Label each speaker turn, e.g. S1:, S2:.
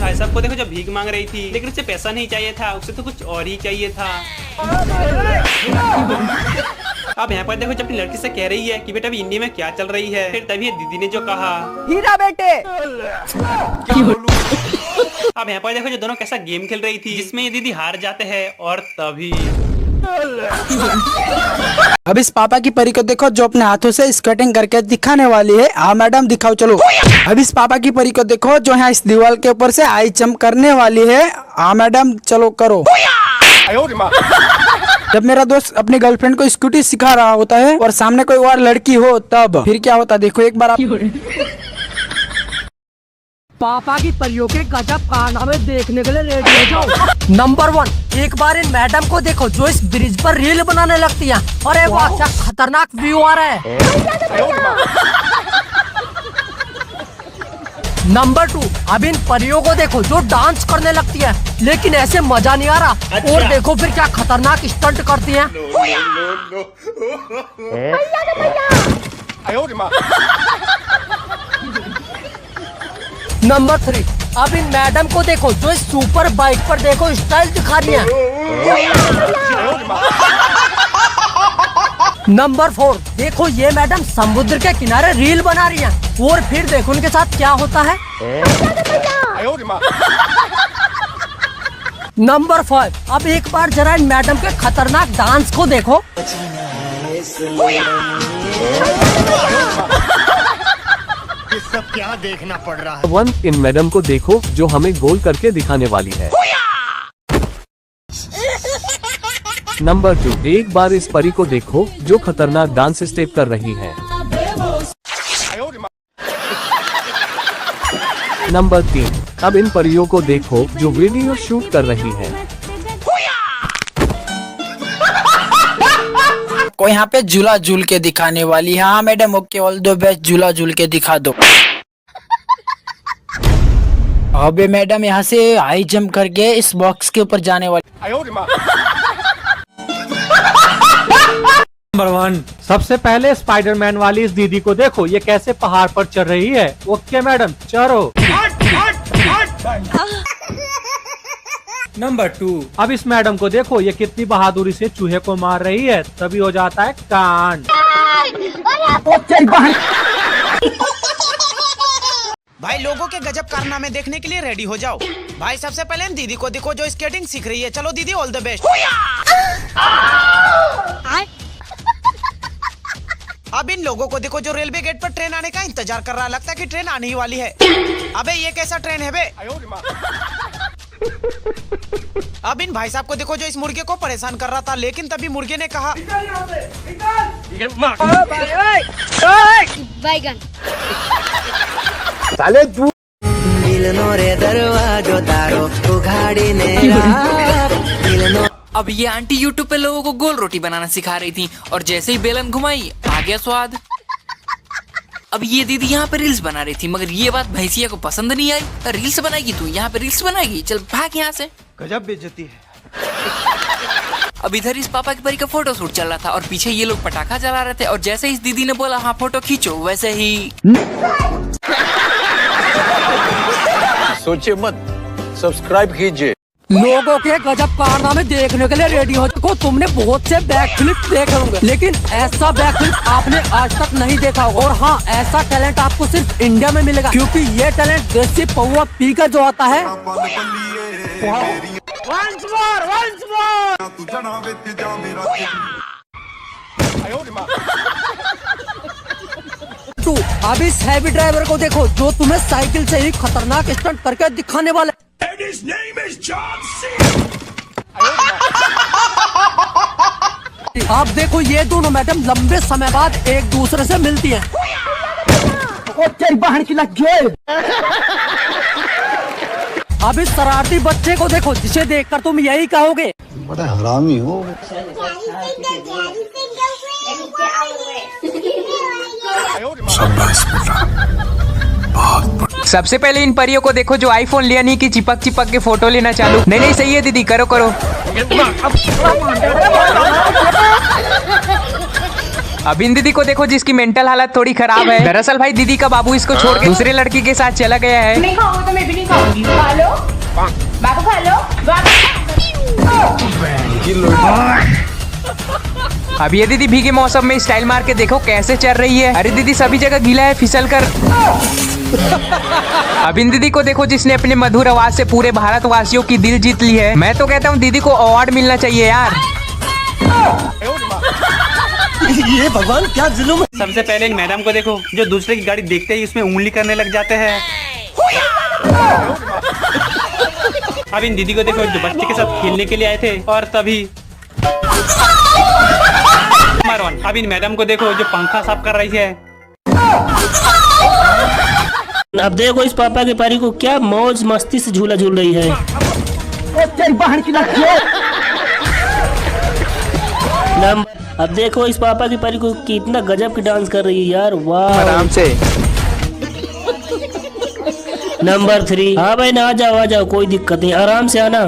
S1: भाई साहब को देखो जब भीख मांग रही थी, लेकिन उसे पैसा नहीं चाहिए था, उसे तो कुछ और ही चाहिए था। अब यहाँ पर देखो जब अपनी लड़की से कह रही है कि बेटा अभी इंडिया में क्या चल रही है, फिर तभी दीदी ने जो कहा
S2: हीरा बेटे।
S1: अब यहाँ पर देखो जो दोनों कैसा गेम खेल रही थी, जिसमें ये दीदी हार जाते हैं और तभी
S2: अब इस पापा की परी को देखो जो अपने हाथों से स्केटिंग करके दिखाने वाली है। हाँ मैडम दिखाओ चलो। अब इस पापा की परी को देखो जो यहाँ इस दीवार के ऊपर से हाई जंप करने वाली है। हाँ मैडम चलो करो। जब मेरा दोस्त अपनी गर्लफ्रेंड को स्कूटी सिखा रहा होता है और सामने कोई और लड़की हो तब फिर क्या होता है देखो एक बार आप।
S3: पापा की परियों के गजब कारनामे देखने के लिए रेडी हो जाओ। नंबर 1, एक बार इन मैडम को देखो जो इस ब्रिज पर रील बनाने लगती है। अरे वाह क्या खतरनाक व्यू आ रहा है। नंबर 2, अब इन परियों को देखो जो डांस करने लगती है, लेकिन ऐसे मजा नहीं आ रहा। अच्छा। और देखो फिर क्या खतरनाक स्टंट करती है। नंबर 3, अब इन मैडम को देखो जो इस सुपर बाइक पर देखो स्टाइल दिखा रही है। नंबर 4, देखो ये मैडम समुद्र के किनारे रील बना रही है और फिर देखो उनके साथ क्या होता है। नंबर 5, अब एक बार जरा इन मैडम के खतरनाक डांस को देखो।
S4: ये सब क्या देखना पड़ रहा है।
S5: 1, इन मैडम को देखो जो हमें गोल करके दिखाने वाली है। नंबर 2, एक बार इस परी को देखो जो खतरनाक डांस स्टेप कर रही है। नंबर 3, अब इन परियों को देखो जो वीडियो शूट कर रही है।
S2: को यहाँ पे झूला झूल के दिखाने वाली है। हाँ madam okay all the best, झूला झूल के दिखा दो। अबे मैडम यहाँ से हाई जंप करके इस बॉक्स के ऊपर जाने वाली।
S6: नंबर 1, सबसे पहले स्पाइडरमैन वाली इस दीदी को देखो ये कैसे पहाड़ पर चढ़ रही है। ओके मैडम चढ़ो।
S1: नंबर 2,
S6: अब इस मैडम को देखो ये कितनी बहादुरी से चूहे को मार रही है, तभी हो जाता है कांड।
S7: भाई लोगों के गजब कारनामे देखने के लिए रेडी हो जाओ। भाई सबसे पहले इन दीदी को देखो जो स्केटिंग सीख रही है। चलो दीदी ऑल द बेस्ट। अब इन लोगों को देखो जो रेलवे गेट पर ट्रेन आने का इंतजार कर रहा है। लगता है कि ट्रेन आने ही वाली है। अबे ये कैसा ट्रेन है बे। अब इन भाई साहब को देखो जो इस मुर्गे को परेशान कर रहा था, लेकिन तभी मुर्गे ने कहा
S8: बैगन।
S2: साले तू
S9: अब ये आंटी यूट्यूब पे लोगों को गोल रोटी बनाना सिखा रही थी और जैसे ही बेलन घुमाई आ गया स्वाद। अब ये दीदी यहाँ पे रील्स बना रही थी, मगर ये बात भैंसिया को पसंद नहीं आई। रील्स बनाएगी तू, यहाँ पे रील्स बनाएगी, चल भाग यहाँ से।
S4: गजब बेइज्जती है।
S9: अब इधर इस पापा की परी का फोटो शूट चल रहा था और पीछे ये लोग पटाखा जला रहे थे और जैसे इस दीदी ने बोला हाँ फोटो खींचो, वैसे ही
S10: सोचिए मत, सब्सक्राइब कीजिए।
S3: लोगों के गजब कारनामे देखने के लिए रेडी हो चुको। तुमने बहुत से बैक फ्लिप देखे होंगे, लेकिन ऐसा बैक फ्लिप आपने आज तक नहीं देखा होगा। और हाँ, ऐसा टैलेंट आपको सिर्फ इंडिया में मिलेगा, क्योंकि ये टैलेंट देसी पौवा पी कर जो आता है।
S7: once more।
S3: तू अब इस हैवी ड्राइवर को देखो जो तुम्हें साइकिल से ही खतरनाक स्टंट करके दिखाने वाला। आप देखो ये दोनों मैडम लंबे समय बाद एक दूसरे से मिलती हैं। अब इस शरारती बच्चे को देखो जिसे देखकर तुम यही कहोगे
S10: बड़ा हरामी हो।
S11: सबसे पहले इन परियों को देखो जो आईफोन लिया नहीं कि चिपक चिपक के फोटो लेना चालू। नहीं सही है दीदी, करो करो। अब इन दीदी को देखो जिसकी मेंटल हालत थोड़ी खराब है। दरअसल भाई दीदी का बाबू इसको छोड़ के दूसरे लड़की के साथ चला गया है।
S8: नहीं खाऊंगा तो मैं भी नहीं खाऊंगी। खा लो।
S11: अब ये दीदी भीगे मौसम में स्टाइल मार के देखो कैसे चल रही है। अरे दीदी सभी जगह गीला है, फिसल कर। अब इन दीदी को देखो जिसने अपने मधुर आवाज से पूरे भारतवासियों की दिल जीत ली है। मैं तो कहता हूँ दीदी को अवार्ड मिलना चाहिए यार।
S3: ये भगवान क्या जुल्म।
S1: सबसे पहले इन मैडम को देखो जो दूसरे की गाड़ी देखते ही उसमें उंगली करने लग जाते हैं। अब इन दीदी को देखो जो बच्चे के साथ खेलने के लिए आए थे और तभी मारवान। अब इन मैडम को देखो जो पंखा साफ कर रही है।
S3: अब देखो इस पापा की परी को क्या मौज मस्ती से झूला झूल रही है। अब देखो इस पापा की परी को कितना गजब की डांस कर रही है यार, वाह।
S11: आराम से।
S3: नंबर 3। हाँ भाई ना आ जाओ कोई दिक्कत नहीं, आराम से आना।